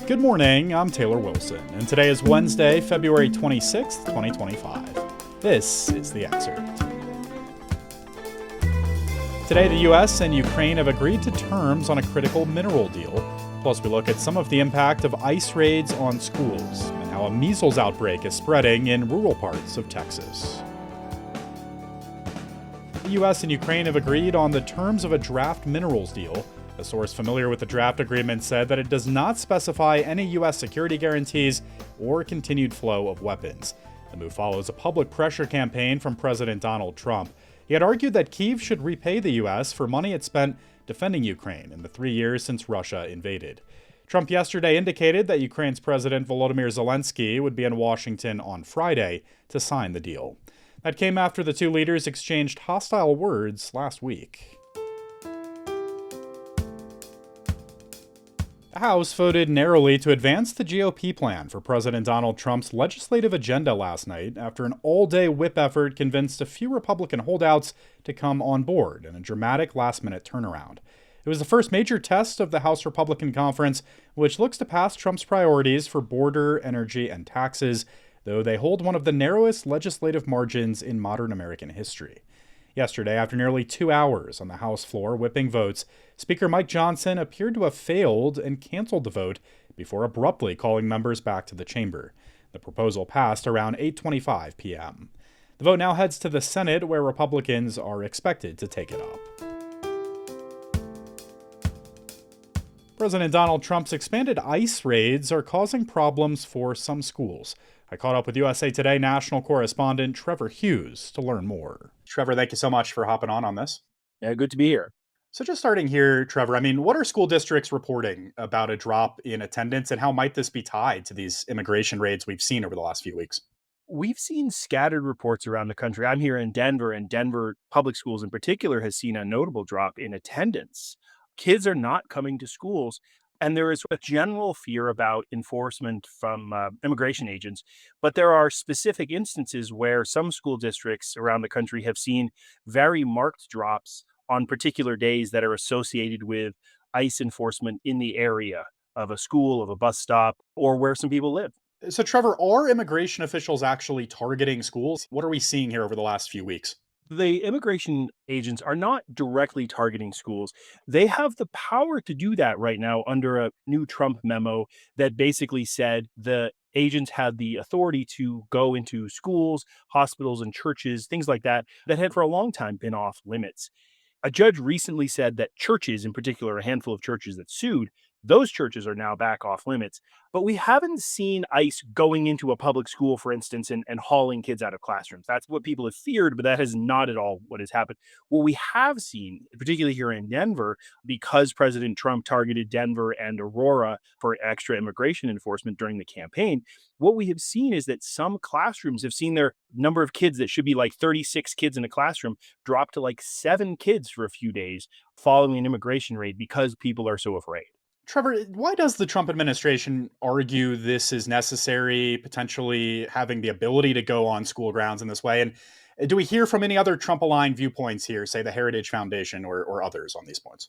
Good morning, I'm Taylor Wilson, and today is Wednesday, February 26th, 2025. This is the Excerpt. Today, the U.S. and Ukraine have agreed to terms on a critical mineral deal. Plus, we look at some of the impact of ICE raids on schools and how a measles outbreak is spreading in rural parts of Texas. The U.S. and Ukraine have agreed on the terms of a draft minerals deal. A source familiar with the draft agreement said that it does not specify any U.S. security guarantees or continued flow of weapons. The move follows a public pressure campaign from President Donald Trump. He had argued that Kyiv should repay the U.S. for money it spent defending Ukraine in the 3 years since Russia invaded. Trump yesterday indicated that Ukraine's President Volodymyr Zelensky would be in Washington on Friday to sign the deal. That came after the two leaders exchanged hostile words last week. The House voted narrowly to advance the GOP plan for President Donald Trump's legislative agenda last night after an all-day whip effort convinced a few Republican holdouts to come on board in a dramatic last-minute turnaround. It was the first major test of the House Republican Conference, which looks to pass Trump's priorities for border, energy, and taxes, though they hold one of the narrowest legislative margins in modern American history. Yesterday, after nearly 2 hours on the House floor whipping votes, Speaker Mike Johnson appeared to have failed and canceled the vote before abruptly calling members back to the chamber. The proposal passed around 8:25 p.m. The vote now heads to the Senate, where Republicans are expected to take it up. President Donald Trump's expanded ICE raids are causing problems for some schools. I caught up with USA Today national correspondent Trevor Hughes to learn more. Trevor, thank you so much for hopping on this. Yeah, good to be here. So just starting here, Trevor, what are school districts reporting about a drop in attendance, and how might this be tied to these immigration raids we've seen over the last few weeks? We've seen scattered reports around the country. I'm here in Denver, and Denver public schools in particular has seen a notable drop in attendance. Kids are not coming to schools, and there is a general fear about enforcement from immigration agents. But there are specific instances where some school districts around the country have seen very marked drops on particular days that are associated with ICE enforcement in the area of a school, of a bus stop, or where some people live. So, Trevor, are immigration officials actually targeting schools? What are we seeing here over the last few weeks? The immigration agents are not directly targeting schools. They have the power to do that right now under a new Trump memo that basically said the agents had the authority to go into schools, hospitals, and churches, things like that, that had for a long time been off limits. A judge recently said that churches, in particular, a handful of churches that sued, those churches are now back off limits. But we haven't seen ICE going into a public school, for instance, and hauling kids out of classrooms. That's what people have feared, but that is not at all what has happened. What we have seen, particularly here in Denver, because President Trump targeted Denver and Aurora for extra immigration enforcement during the campaign, what we have seen is that some classrooms have seen their number of kids that should be like 36 kids in a classroom drop to like 7 kids for a few days following an immigration raid because people are so afraid. Trevor, why does the Trump administration argue this is necessary, potentially having the ability to go on school grounds in this way? And do we hear from any other Trump-aligned viewpoints here, say the Heritage Foundation or others on these points?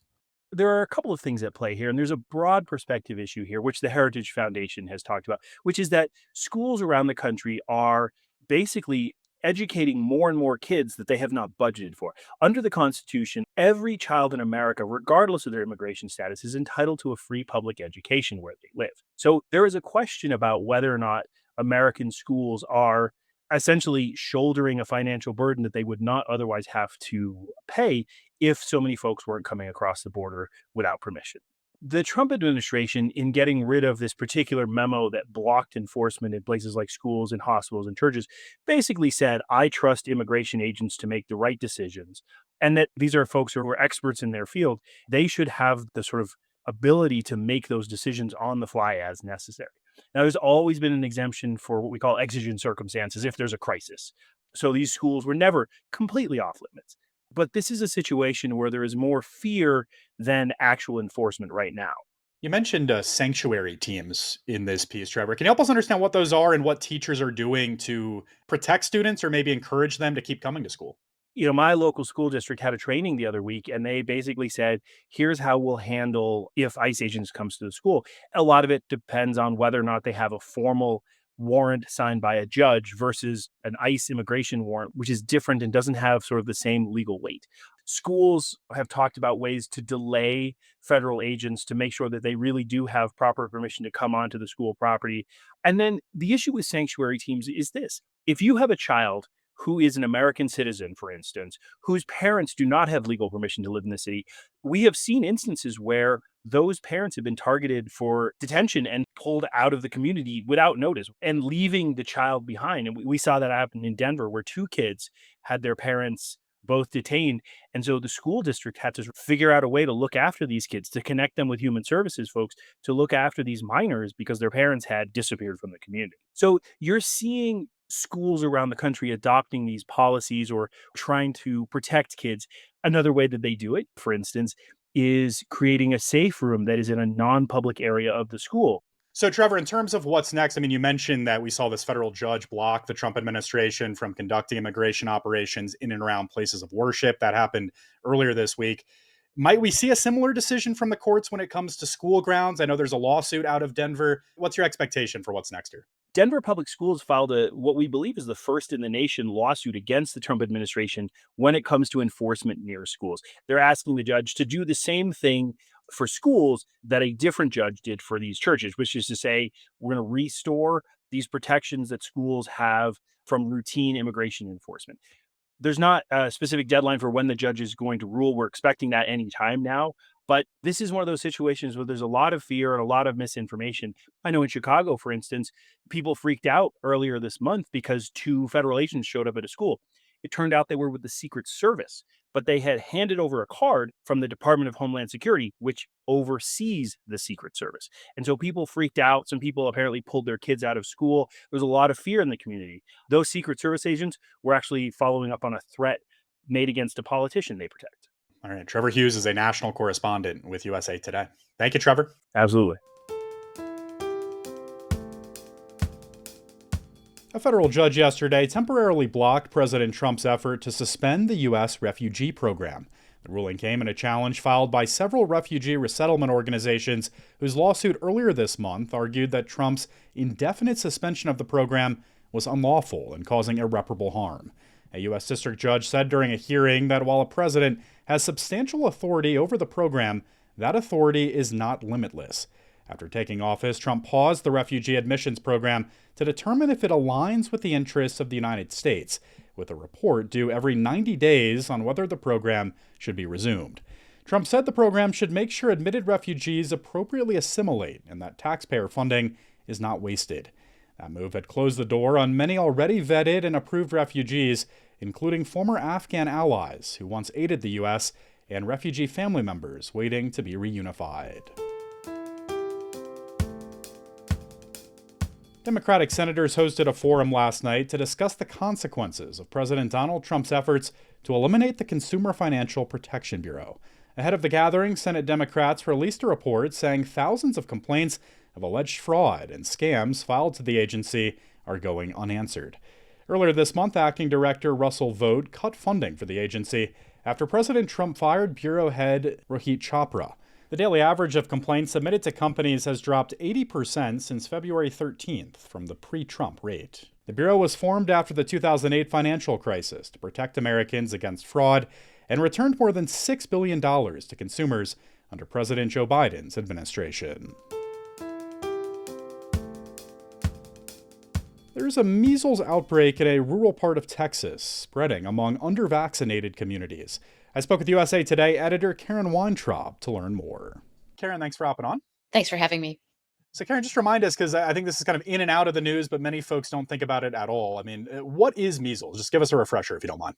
There are a couple of things at play here, and there's a broad perspective issue here, which the Heritage Foundation has talked about, which is that schools around the country are basically educating more and more kids that they have not budgeted for. Under the Constitution, every child in America, regardless of their immigration status, is entitled to a free public education where they live. So there is a question about whether or not American schools are essentially shouldering a financial burden that they would not otherwise have to pay if so many folks weren't coming across the border without permission. The Trump administration, in getting rid of this particular memo that blocked enforcement in places like schools and hospitals and churches, basically said, I trust immigration agents to make the right decisions. And that these are folks who are experts in their field. They should have the sort of ability to make those decisions on the fly as necessary. Now, there's always been an exemption for what we call exigent circumstances if there's a crisis. So these schools were never completely off limits. But this is a situation where there is more fear than actual enforcement right now. You mentioned sanctuary teams in this piece, Trevor. Can you help us understand what those are and what teachers are doing to protect students or maybe encourage them to keep coming to school? My local school district had a training the other week, and they basically said, here's how we'll handle if ICE agents comes to the school. A lot of it depends on whether or not they have a formal warrant signed by a judge versus an ICE immigration warrant, which is different and doesn't have sort of the same legal weight. Schools have talked about ways to delay federal agents to make sure that they really do have proper permission to come onto the school property. And then the issue with sanctuary teams is this: if you have a child who is an American citizen, for instance, whose parents do not have legal permission to live in the city, we have seen instances where those parents have been targeted for detention and pulled out of the community without notice and leaving the child behind. And we saw that happen in Denver, where two kids had their parents both detained. And so the school district had to figure out a way to look after these kids, to connect them with human services folks, to look after these minors because their parents had disappeared from the community. So you're seeing schools around the country adopting these policies or trying to protect kids. Another way that they do it, for instance, is creating a safe room that is in a non-public area of the school. So, Trevor, in terms of what's next, I mean, you mentioned that we saw this federal judge block the Trump administration from conducting immigration operations in and around places of worship. That happened earlier this week. Might we see a similar decision from the courts when it comes to school grounds? I know there's a lawsuit out of Denver. What's your expectation for what's next here? Denver Public Schools filed what we believe is the first in the nation lawsuit against the Trump administration when it comes to enforcement near schools. They're asking the judge to do the same thing for schools that a different judge did for these churches, which is to say, we're going to restore these protections that schools have from routine immigration enforcement. There's not a specific deadline for when the judge is going to rule. We're expecting that any time now. But this is one of those situations where there's a lot of fear and a lot of misinformation. I know in Chicago, for instance, people freaked out earlier this month because two federal agents showed up at a school. It turned out they were with the Secret Service, but they had handed over a card from the Department of Homeland Security, which oversees the Secret Service. And so people freaked out. Some people apparently pulled their kids out of school. There was a lot of fear in the community. Those Secret Service agents were actually following up on a threat made against a politician they protect. All right. Trevor Hughes is a national correspondent with USA Today. Thank you, Trevor. Absolutely. A federal judge yesterday temporarily blocked President Trump's effort to suspend the U.S. Refugee program. The ruling came in a challenge filed by several refugee resettlement organizations whose lawsuit earlier this month argued that Trump's indefinite suspension of the program was unlawful and causing irreparable harm. A U.S. district judge said during a hearing that while a president has substantial authority over the program, that authority is not limitless. After taking office, Trump paused the refugee admissions program to determine if it aligns with the interests of the United States, with a report due every 90 days on whether the program should be resumed. Trump said the program should make sure admitted refugees appropriately assimilate and that taxpayer funding is not wasted. That move had closed the door on many already vetted and approved refugees, including former Afghan allies who once aided the U.S. and refugee family members waiting to be reunified. Democratic senators hosted a forum last night to discuss the consequences of President Donald Trump's efforts to eliminate the Consumer Financial Protection Bureau. Ahead of the gathering, Senate Democrats released a report saying thousands of complaints of alleged fraud and scams filed to the agency are going unanswered. Earlier this month, Acting Director Russell Vought cut funding for the agency after President Trump fired Bureau head Rohit Chopra. The daily average of complaints submitted to companies has dropped 80% since February 13th from the pre-Trump rate. The Bureau was formed after the 2008 financial crisis to protect Americans against fraud and returned more than $6 billion to consumers under President Joe Biden's administration. There's a measles outbreak in a rural part of Texas, spreading among under-vaccinated communities. I spoke with USA Today editor Karen Weintraub to learn more. Karen, thanks for hopping on. Thanks for having me. So Karen, just remind us, because I think this is kind of in and out of the news, but many folks don't think about it at all. I mean, what is measles? Just give us a refresher if you don't mind.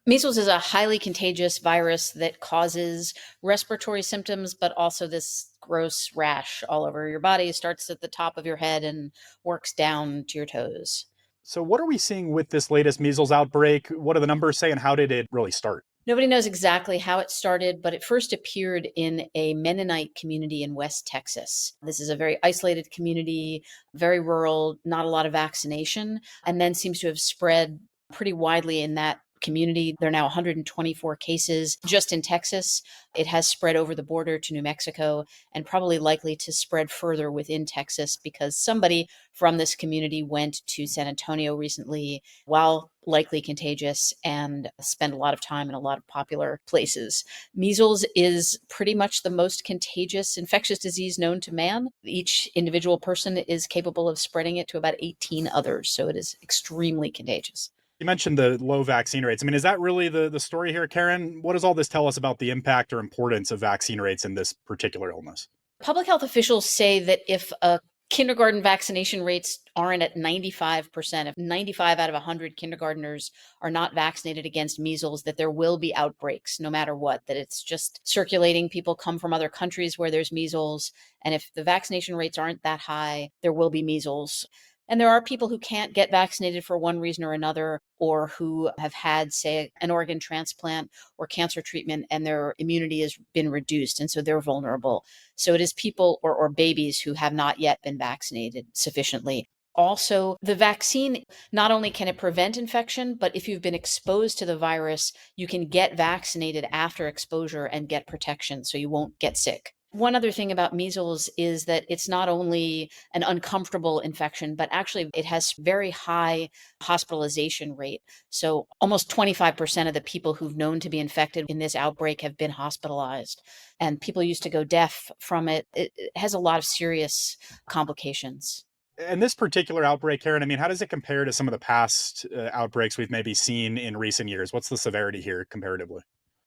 Measles is a highly contagious virus that causes respiratory symptoms, but also this gross rash all over your body. It starts at the top of your head and works down to your toes. So what are we seeing with this latest measles outbreak? What do the numbers say, and how did it really start? Nobody knows exactly how it started, but it first appeared in a Mennonite community in West Texas. This is a very isolated community, very rural, not a lot of vaccination, and then seems to have spread pretty widely in that community. There are now 124 cases just in Texas. It has spread over the border to New Mexico and probably likely to spread further within Texas because somebody from this community went to San Antonio recently while likely contagious and spent a lot of time in a lot of popular places. Measles is pretty much the most contagious infectious disease known to man. Each individual person is capable of spreading it to about 18 others, so it is extremely contagious. You mentioned the low vaccine rates. I mean, is that really the story here, Karen? What does all this tell us about the impact or importance of vaccine rates in this particular illness? Public health officials say that if a kindergarten vaccination rates aren't at 95%, if 95 out of 100 kindergartners are not vaccinated against measles, that there will be outbreaks no matter what, that it's just circulating. People come from other countries where there's measles. And if the vaccination rates aren't that high, there will be measles. And there are people who can't get vaccinated for one reason or another, or who have had, say, an organ transplant or cancer treatment, and their immunity has been reduced. And so they're vulnerable. So it is people or babies who have not yet been vaccinated sufficiently. Also, the vaccine, not only can it prevent infection, but if you've been exposed to the virus, you can get vaccinated after exposure and get protection so you won't get sick. One other thing about measles is that it's not only an uncomfortable infection, but actually it has very high hospitalization rate. So almost 25% of the people who've known to be infected in this outbreak have been hospitalized. And people used to go deaf from it. It has a lot of serious complications. And this particular outbreak, Karen, I mean, how does it compare to some of the past outbreaks we've maybe seen in recent years? What's the severity here comparatively?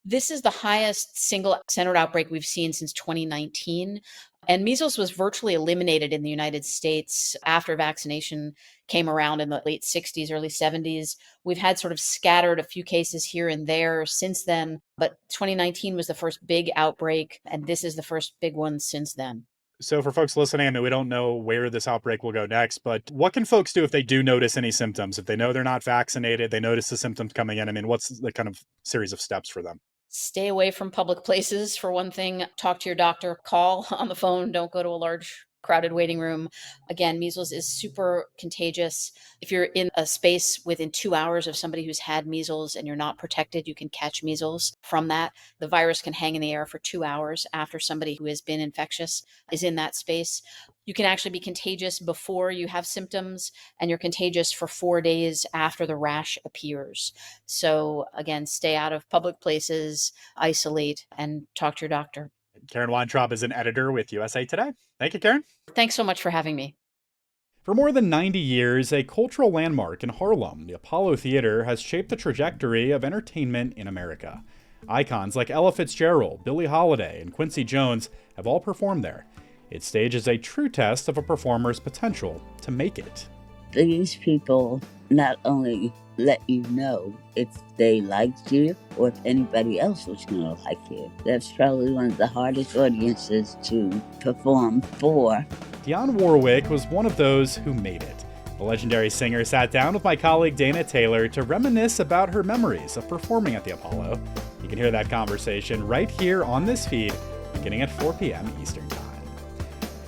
This is the highest single centered outbreak we've seen since 2019. And measles was virtually eliminated in the United States after vaccination came around in the late 60s, early 70s. We've had sort of scattered a few cases here and there since then, but 2019 was the first big outbreak, and this is the first big one since then. So for folks listening, I mean, we don't know where this outbreak will go next, but what can folks do if they do notice any symptoms? If they know they're not vaccinated, they notice the symptoms coming in, I mean, what's the kind of series of steps for them? Stay away from public places, for one thing. Talk to your doctor, call on the phone, don't go to a large crowded waiting room. Again, measles is super contagious. If you're in a space within 2 hours of somebody who's had measles and you're not protected, you can catch measles from that. The virus can hang in the air for 2 hours after somebody who has been infectious is in that space. You can actually be contagious before you have symptoms, and you're contagious for 4 days after the rash appears. So again, stay out of public places, isolate, and talk to your doctor. Karen Weintraub is an editor with USA Today. Thank you, Karen. Thanks so much for having me. For more than 90 years, a cultural landmark in Harlem, the Apollo Theater has shaped the trajectory of entertainment in America. Icons like Ella Fitzgerald, Billie Holiday, and Quincy Jones have all performed there. Its stage is a true test of a performer's potential to make it. These people not only let you know if they liked you or if anybody else was going to like you. That's probably one of the hardest audiences to perform for. Dionne Warwick was one of those who made it. The legendary singer sat down with my colleague Dana Taylor to reminisce about her memories of performing at the Apollo. You can hear that conversation right here on this feed, beginning at 4 p.m. Eastern Time.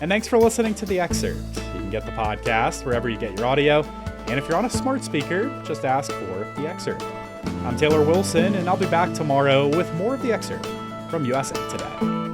And thanks for listening to The Excerpt. You can get the podcast wherever you get your audio. And if you're on a smart speaker, just ask for The Excerpt. I'm Taylor Wilson, and I'll be back tomorrow with more of The Excerpt from USA Today.